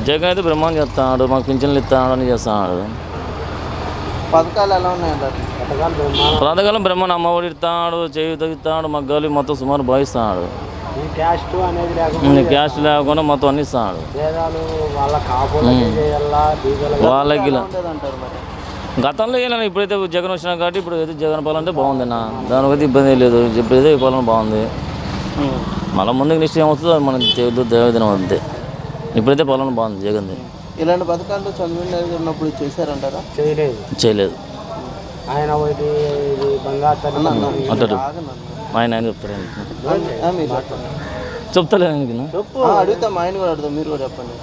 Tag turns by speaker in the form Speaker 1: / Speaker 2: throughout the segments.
Speaker 1: జగన్ అయితే బ్రహ్మాండం చేస్తున్నాడు, మాకు పింఛన్లు ఇస్తున్నాడు అని చేస్తున్నాడు.
Speaker 2: పథకాలు ఎలా ఉన్నాయంటారు?
Speaker 1: పథకాలం బ్రహ్మాండం అమ్మఒడి ఇస్తున్నాడు, చేయి తగ్గిస్తున్నాడు, మగ్గాలి మొత్తం సుమారు భావిస్తున్నాడు. క్యాస్ట్ లేకుండా మొత్తం అన్ని ఇస్తున్నాడు వాళ్ళకి. గతంలో ఏమైనా ఇప్పుడైతే జగన్ వచ్చినా కాబట్టి ఇప్పుడు అయితే జగన్ పాలన అంటే బాగుందన్నా, దానికైతే ఇబ్బంది లేదు. ఇప్పుడైతే ఈ పాలన బాగుంది. మళ్ళీ ముందుకు నిశ్చయం అవుతుందో మనకి తెలియదు, దేవదినం అంతే. ఇప్పుడైతే పాలన బాగుంది జగన్ది.
Speaker 2: ఇలాంటి పథకాలు చంద్రబాబు నాయుడు ఉన్నప్పుడు చేశారంటారా?
Speaker 1: చేయలేదు.
Speaker 3: ఆయన
Speaker 1: అంటాడు ఆయన చెప్తలేదు.
Speaker 2: అడుగుతాం, ఆయన కూడా అడుగుతాం, మీరు కూడా చెప్పండి.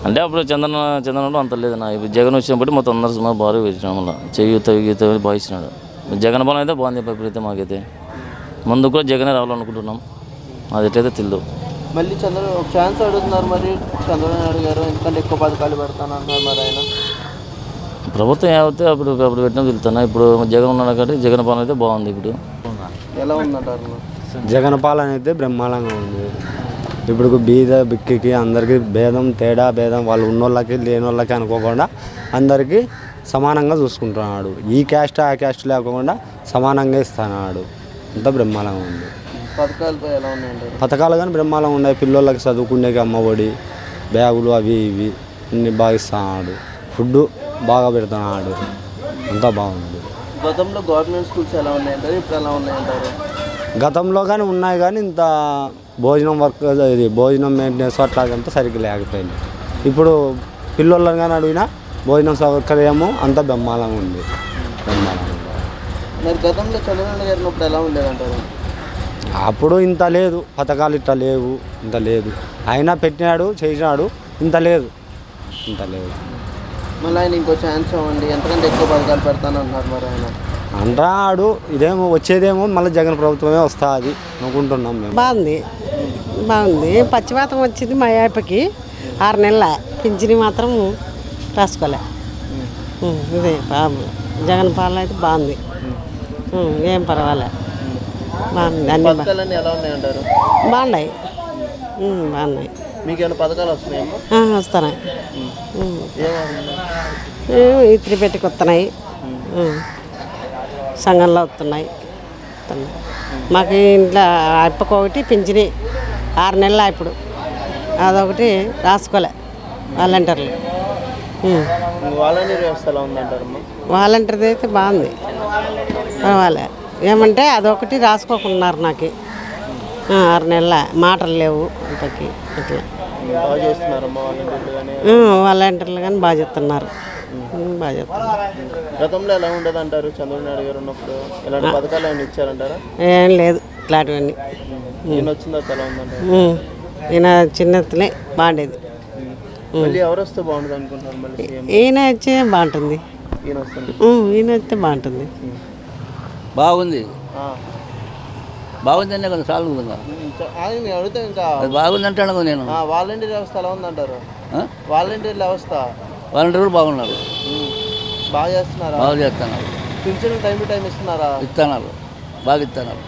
Speaker 1: అంటే అప్పుడు చంద్రబాబు అంత లేదన్నా. ఇప్పుడు జగన్ వచ్చినప్పుడు మొత్తం అందరూ సుమారు బాగా వేసినాం. మళ్ళీ చెయ్యి తగ్గితే భావిస్తున్నాడు. జగన్ పాలన అయితే బాగుంది. ఇప్పుడైతే మాకైతే ముందు కూడా జగనే రావాలనుకుంటున్నాం. అది ఎట్లయితే తెలియదు.
Speaker 2: మళ్ళీ ఒక ఛాన్స్ అడుగుతున్నారు మరి చంద్రబాబు నాయుడు గారు, ఎందుకంటే ఎక్కువ పథకాలు పెడతాను అంటున్నారు మరి ఆయన.
Speaker 1: ప్రభుత్వం ఏమైతే అప్పుడు పెట్టినా వెళ్తున్నా. ఇప్పుడు జగన్ ఉన్నాడు కాబట్టి జగన్ పాలన అయితే బాగుంది. ఇప్పుడు
Speaker 2: ఎలా ఉందంటారు?
Speaker 3: జగన్ పాలన అయితే బ్రహ్మాండంగా ఉంది. ఇప్పుడు బీద బిక్కికి అందరికీ భేదం వాళ్ళు ఉన్నోళ్ళకి లేని వాళ్ళకి అనుకోకుండా అందరికీ సమానంగా చూసుకుంటున్నాడు. ఈ క్యాస్ట్ ఆ క్యాస్ట్ లేకుండా సమానంగా ఇస్తున్నాడు. అంతా బ్రహ్మాండంగా ఉంది.
Speaker 2: పథకాలపై ఎలా ఉన్నాయంటారు?
Speaker 3: పథకాలు కానీ బ్రహ్మాండంగా ఉన్నాయి. పిల్లలకి చదువుకునేకి అమ్మఒడి, బ్యాగులు అవి ఇవి అన్ని బాగా ఇస్తున్నాడు. ఫుడ్ బాగా పెడుతున్నాడు. అంతా బాగుంది.
Speaker 2: గతంలో గవర్నమెంట్ స్కూల్స్ ఎలా ఉన్నాయంటారు, ఇప్పుడు ఎలా ఉన్నాయంటారు?
Speaker 3: గతంలో కానీ ఉన్నాయి కానీ ఇంత భోజనం వర్క్ ఇది భోజనం మెయింటెనెన్స్ అట్లాగంతా సరిగ్గా లేకపోయింది. ఇప్పుడు పిల్లలను కానీ అడిగినా భోజనం సౌకర్యము అంతా బ్రహ్మాండంగా ఉంది.
Speaker 2: మరి గతంలో చంద్రబాబు గారు ఉన్నప్పుడు ఎలా ఉండేదంటారు?
Speaker 3: అప్పుడు ఇంత లేదు, పథకాలు ఇట్లా లేవు, ఇంత లేదు. అయినా పెట్టినాడు చేసినాడు, ఇంత లేదు.
Speaker 2: మళ్ళీ ఆయన ఇంకో ఛాన్స్ ఇవ్వండి, ఎంతకంటే ఎక్కువ పథకాలు పెడతాను అంటున్నారు మరి ఆయన.
Speaker 3: అంటాడు ఇదేమో వచ్చేదేమో మళ్ళీ జగన్ ప్రభుత్వమే వస్తుంది అనుకుంటున్నాం మేము.
Speaker 4: బాగుంది. పచ్చివాతం వచ్చింది మా యాపకి 6 నెలల పింఛని మాత్రం రాసుకోలే. ఇదే బాబు జగన్ పాలన అయితే బాగుంది. ఏం పర్వాలే, బాగుంది. అన్ని
Speaker 2: ఎలా ఉన్నాయంటారు?
Speaker 4: బాగున్నాయి.
Speaker 2: మీకు ఏమైనా పథకాలు వస్తున్నాయేమో?
Speaker 4: వస్తున్నాయి. ఇత్రి పెట్టుకు వస్తున్నాయి, సంఘంలో వస్తున్నాయి. మాకు ఇంట్లో అప్పకొకటి పింఛని 6 నెలల ఇప్పుడు అదొకటి రాసుకోలే. వాలంటీర్లు
Speaker 2: వాలంటీర్ వ్యవస్థ ఎలా ఉందంటారు?
Speaker 4: వాలంటీర్ది అయితే బాగుంది, పర్వాలే. ఏమంటే అదొకటి రాసుకోకున్నారు నాకు 6 నెలల మాటలు లేవు ఇంతకి. ఇట్లా వాలంటీర్లు కానీ బాగా చెప్తున్నారు.
Speaker 2: గతంలో ఎలా ఉండదు అంటారు? చంద్రబాబు నాయుడు గారు ఉన్నప్పుడు ఇలాంటి పథకాలు ఏమైనా ఇచ్చారంటారా?
Speaker 4: ఏం లేదు ఇట్లాంటివన్నీ.
Speaker 2: ఈయన వచ్చిన తర్వాత ఎలా ఉందంటారు?
Speaker 4: ఈయన చిన్నతలే బాగుండేది.
Speaker 2: మళ్ళీ ఎవరు వస్తే బాగుంటుంది అనుకుంటున్నారు? మళ్ళీ
Speaker 4: ఈయన వచ్చే బాగుంటుంది.
Speaker 2: ఈయన
Speaker 4: వస్తే బాగుంటుంది.
Speaker 1: బాగుంది బాగుందండి కొంచెం సాల్వ్
Speaker 2: అడుగుతా ఇంకా
Speaker 1: బాగుంది అంటాను నేను.
Speaker 2: వాలంటీర్ వ్యవస్థ ఎలా ఉందంటారు? వాలంటీర్ వ్యవస్థ
Speaker 1: వాలంటీర్లు బాగున్నారు,
Speaker 2: బాగా చేస్తున్నారా?
Speaker 1: బాగా చేస్తున్నారు.
Speaker 2: పింఛన్ టైం టు టైం ఇస్తున్నారా?
Speaker 1: ఇస్తున్నారు, బాగా ఇస్తున్నారు.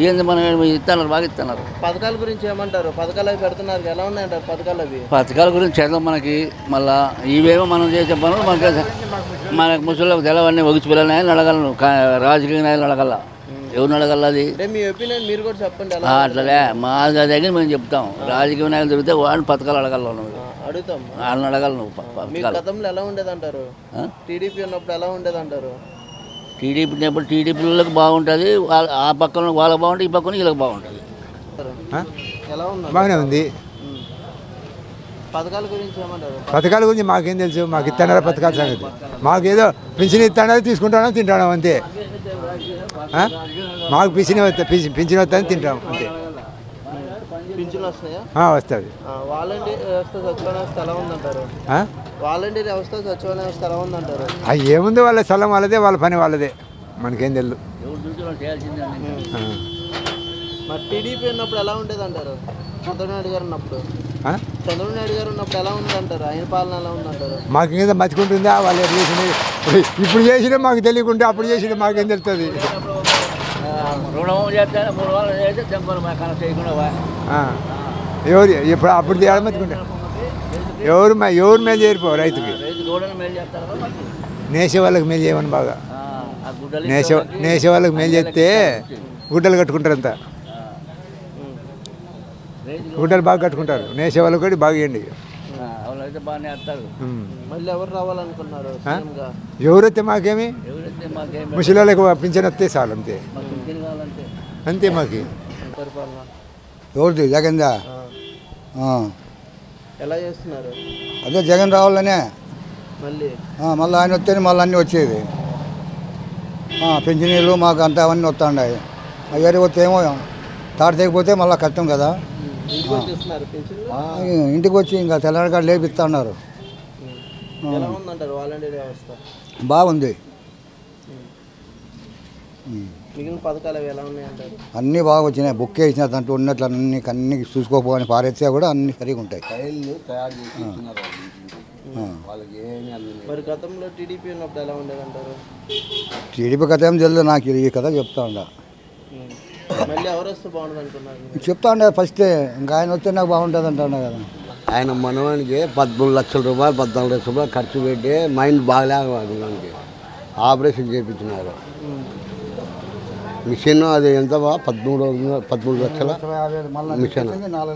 Speaker 1: ఏంది మనం ఇస్తున్నారు, బాగా ఇస్తున్నారు.
Speaker 2: పథకాల గురించి ఏమంటారు? పథకాలు అవి పెడుతున్నారు, ఎలా ఉన్నాయంటారు పథకాలు అవి?
Speaker 1: పథకాల గురించి చదవం మనకి. మళ్ళీ ఇవేమో మనం చేసే పనులు మనకు ముసలికి తెలవన్నీ ఒగిచి పిల్లలు అడగలను, రాజకీయ నాయకులు అడగల. ఎవరిని అడగల? అది
Speaker 2: మీ ఒపీనియన్ మీరు కూడా చెప్పండి.
Speaker 1: అట్లలే మా దగ్గర మేము చెప్తాం. రాజకీయ నాయకులు తిరిగితే వాడిని పథకాలు అడగల,
Speaker 2: అడుగుతాం.
Speaker 1: వాళ్ళని అడగల నువ్వు.
Speaker 2: గతంలో ఎలా ఉండేదంటారు? టీడీపీ ఉన్నప్పుడు ఎలా ఉండేదంటారు?
Speaker 1: టీడీపీ ఉన్నప్పుడు టీడీపీలకు బాగుంటుంది, ఆ పక్కన వాళ్ళకి బాగుంటుంది, ఈ పక్కన వీళ్ళకి బాగుంటుంది.
Speaker 2: ఎలా ఉంది?
Speaker 5: బాగానే ఉంది.
Speaker 2: పథకాల గురించి ఏమంటారు?
Speaker 5: పథకాల గురించి మాకేం తెలుసు? మాకు ఇస్తాడారా పథకాల సంగతి? మాకేదో పింఛన్ ఇస్తాడా, తీసుకుంటాడా, తింటాడా అంతే. మాకు పింఛన్ వస్తుందని తింటాం అంతే.
Speaker 2: పింఛన్లు వస్తాయా?
Speaker 5: వస్తుంది.
Speaker 2: వాలంటీర్ వ్యవస్థ సచివాలయ వ్యవస్థ ఎలా ఉందంటారు? వాలంటీర్ వ్యవస్థ సచివాలయ వ్యవస్థ ఎలా ఉందంటారు?
Speaker 5: ఏముంది, వాళ్ళ స్థలం వాళ్ళదే, వాళ్ళ పని వాళ్ళదే, మనకేం తెలియదు.
Speaker 2: మరి టీడీపీ ఉన్నప్పుడు ఎలా ఉండేది అంటారు? చంద్రబాబు నాయుడు గారు ఉన్నప్పుడు ఎలా ఉందంటారు? ఆయన పాలన ఎలా ఉందంటారు?
Speaker 5: మాకు ఇంకా మతికుంటుందా? వాళ్ళు చేసింది ఇప్పుడు చేసినా మాకు తెలియకుంటే అప్పుడు చేసినా మాకేం తెలుస్తుంది? ఎవరు ఇప్పుడు అప్పుడు మతికుంటా ఎవరు మేలు చేయరు రైతుకి. నేసే వాళ్ళకి మేలు చేయమని బాగా నేసే వాళ్ళకి మేలు చేస్తే గుడ్డలు కట్టుకుంటారు అంతా. గుడ్డలు బాగా కట్టుకుంటారు. నేసే వాళ్ళకి కూడా బాగా ఇవ్వండి.
Speaker 2: మళ్ళీ ఎవరు రావాలనుకున్నారు?
Speaker 5: ఎవరైతే మాకేమి ముసలి వాళ్ళకి పింఛన్ వస్తే చాలు అంతే. అంతే మాకు.
Speaker 2: పరిపాలన
Speaker 6: ఎవరిది జగన్దా?
Speaker 2: ఎలా చేస్తున్నారు?
Speaker 6: అదే జగన్ రావాలనే.
Speaker 2: మళ్ళీ
Speaker 6: మళ్ళీ ఆయన వస్తేనే మళ్ళీ అన్నీ వచ్చేది. పెన్షనీళ్ళు మాకు అంతా అవన్నీ వస్తున్నాయి. అయ్యారి వస్తే ఏమో తాడు తెగిపోతే మళ్ళీ కష్టం కదా. ఇంటికి వచ్చి ఇంకా తెల్లడికాడ లేపిస్తా ఉన్నారు.
Speaker 2: ఎలా ఉందంటారు వాలంటీర్ వ్యవస్థ?
Speaker 6: బాగుంది.
Speaker 2: మిగిలిన పథకాలు అవి ఎలా ఉన్నాయంటారు?
Speaker 6: అన్నీ బాగా వచ్చినాయి. బుక్ వేసిన దాంట్లో ఉన్నట్లు అన్ని చూసుకోకపోని పారేస్తే కూడా అన్ని సరిగా ఉంటాయి.
Speaker 2: మరి గతంలో టీడీపీ ఉన్నప్పుడు ఎలా ఉండేదంటారు?
Speaker 6: టీడీపీ కథ ఏం తెలియదు నాకు. ఈ కథ చెప్తా ఉండా.
Speaker 2: మళ్ళీ ఎవరు వస్తే బాగుంటుంది అనుకున్నారు?
Speaker 6: చెప్తా ఉండే ఫస్టే. ఇంకా ఆయన వస్తే నాకు బాగుంటుంది అంటున్నా కదా.
Speaker 3: ఆయన మనవానికి 13 లక్షల రూపాయలు 14 లక్షల రూపాయలు ఖర్చు పెట్టి మైండ్ బాగలేక ఆపరేషన్ చేయించినారు. మిషన్ అది ఎంత 13 లక్షల మిషన్ 4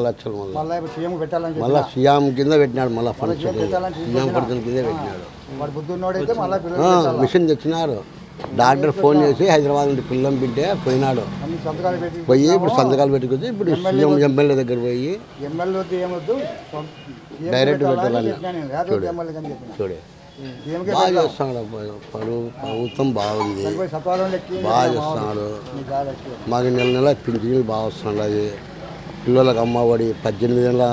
Speaker 3: లక్షలు. మళ్ళీ సీఎం కింద పెట్టినాడు. మళ్ళీ ఫండ్స్ సీఎం ఖర్చుల కింద పెట్టినాడు. మిషన్ తెచ్చినారు. డాక్టర్ ఫోన్ చేసి హైదరాబాద్ నుండి పిల్లం బిడ్డే పోయినాడు. పోయి ఇప్పుడు సంతకాలు పెట్టుకొచ్చి ఇప్పుడు సీఎం ఎమ్మెల్యే దగ్గర పోయి డైరెక్ట్ పెట్టాలని చూడే బాగా చేస్తున్నాడు. ప్రభుత్వం బాగుంది. బాగా చేస్తున్నాడు. మాకు నెల పింఛన్లు బాగా వస్తున్నాయి. పిల్లలకు అమ్మఒడి 18 ఏళ్ళ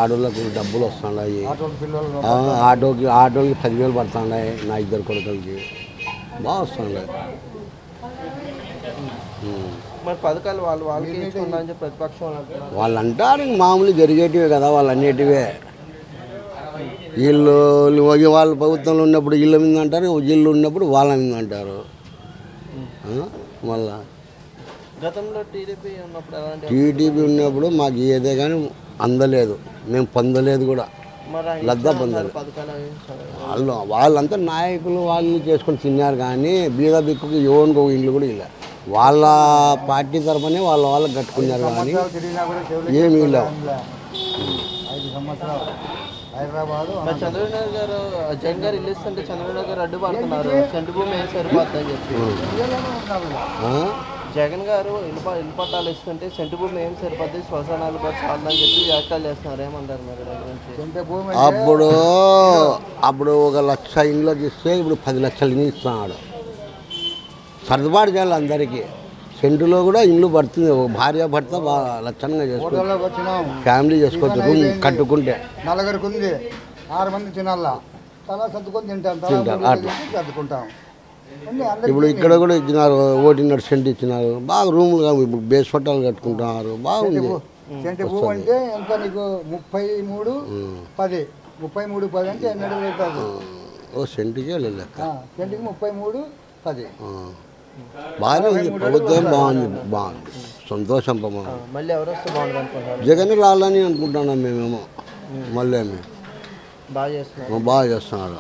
Speaker 3: ఆడోళ్ళకు డబ్బులు వస్తున్నాయి. ఆటోకి 10,000 పడుతున్నాయి. నా 2 కొడుకులకి బాగా వస్తున్నాయి.
Speaker 2: మరి పథకాలు వాళ్ళకి
Speaker 3: వాళ్ళు అంటారు మామూలు జరిగేటివే కదా. వాళ్ళు అన్నిటివే వీళ్ళు వాళ్ళ ప్రభుత్వంలో ఉన్నప్పుడు వీళ్ళ మీద అంటారు, వీళ్ళు ఉన్నప్పుడు వాళ్ళ మీద అంటారు. మళ్ళా
Speaker 2: గతంలో టీడీపీ
Speaker 3: ఉన్నప్పుడు మాకు ఏదే కానీ అందలేదు. మేము పొందలేదు కూడా. లద్దా పొందలేదు. వాళ్ళంతా నాయకులు వాళ్ళు చేసుకొని తిన్నారు కానీ బీద బిక్కుకి ఎవరికి ఇల్లు కూడా ఇలా వాళ్ళ పార్టీ తరఫునే వాళ్ళకి కట్టుకున్నారు కానీ ఏమీ లేవు.
Speaker 2: చంద్రబాబు నాయుడు గారు జగన్ గారు ఇల్లు ఇస్తుంటే చంద్రబాబు నాయుడు గారు అడ్డుపడుతున్నారు. సెంటు భూమి ఏం సరిపోతుందని చెప్పి జగన్ గారు ఇల్లు పట్టాలు ఇస్తుంటే సెంటు భూమి ఏం సరిపోద్ది, శ్మశానాలు కూడా చాలని చెప్పి వ్యాఖ్యలు చేస్తున్నారు. ఏమంటారు మీరు దాని గురించి?
Speaker 3: అప్పుడు 1 లక్ష ఇండ్లోకి ఇస్తే ఇప్పుడు 10 లక్షలు ఇల్లు ఇస్తున్నాడు. సర్దుబాటు చేయాలి అందరికీ. సెంటులో కూడా ఇల్లు పడుతుంది. ఒక భార్య భర్త బాగా లక్షణంగా చేసుకోవచ్చు. ఫ్యామిలీ చేసుకోవచ్చు. రూమ్ కట్టుకుంటే
Speaker 6: 4 ఉంది. 6 మంది తినాలా తలా సర్దుకొని తింటాం. సర్దుకుంటాం.
Speaker 3: ఇప్పుడు ఇక్కడ కూడా ఇచ్చినారు. 1.5 సెంట్ ఇచ్చినారు. బాగా రూములు ఇప్పుడు బేస్ పట్టాలు కట్టుకుంటున్నారు. బాగుంది.
Speaker 6: సెంటు భూమి అంటే ఎంత నీకు 33,10 33,10 అంటే 2 అవుతుంది.
Speaker 3: ఓ సెంటుకే లెక్క.
Speaker 6: సెంటుకి 33,10.
Speaker 3: బాగానే ఉంది. ప్రభుత్వం బాగుంది. సంతోషం.
Speaker 2: మళ్ళీ ఎవరు వస్తే బాగుంటుంది అనుకుంటున్నారు?
Speaker 3: జగన్ రావాలని అనుకుంటున్నాం మేమేమో. మళ్ళీ
Speaker 2: బాగా చేస్తున్నారు.
Speaker 3: బాగా చేస్తున్నారు.